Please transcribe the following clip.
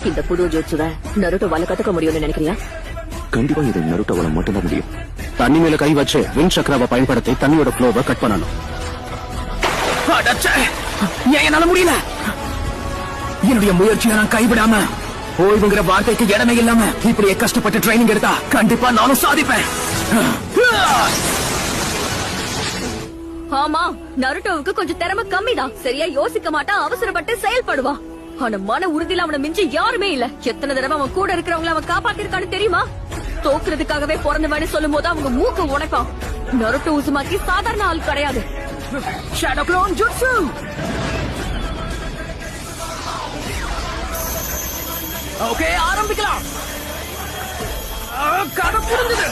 இந்த புது ஜூட்சுவை நருட்டோவால கத்துக்க முடியும்னு நினைக்கிறியா? கண்டிப்பா இது நருட்டோவால மட்டும்தான் முடியும். தண்ணி மேல கை வச்சு வின் சக்கராவை பயன்படுத்தி தண்ணியோட ஃப்ளோவை கட் பண்ணணும். என்னால முடியல. என்னுடைய முயற்சியை நான் கைவிடாம ஓய்வுங்கிற வார்த்தைக்கு இடமே இல்லாம இப்படியே கஷ்டப்பட்டு ட்ரைனிங் எடுத்தா கண்டிப்பா நானும் சாதிப்பேன். ஆமா, நருட்டோவுக்கு கொஞ்சம் திறமை கம்மிதான். சரியா யோசிக்க மாட்டான், அவசரப்பட்டு செயல்படுவான். ஆனா மன உறுதியில அவனை மிஞ்சி யாருமே இல்ல. எத்தனை தடவை அவன் கூட இருக்கிறவங்கள அவன் காப்பாத்திருக்கான்னு தெரியுமா? தோக்குறதுக்காகவே பிறந்தவன்னு சொல்லும் போது அவங்க மூக்க உடைப்பான். நருட்டோ உசுமாக்கி சாதாரண ஆள் கிடையாது. Shadow clone jutsu. ஓகே, ஆரம்பிக்கலாம். கதை புரிஞ்சுது.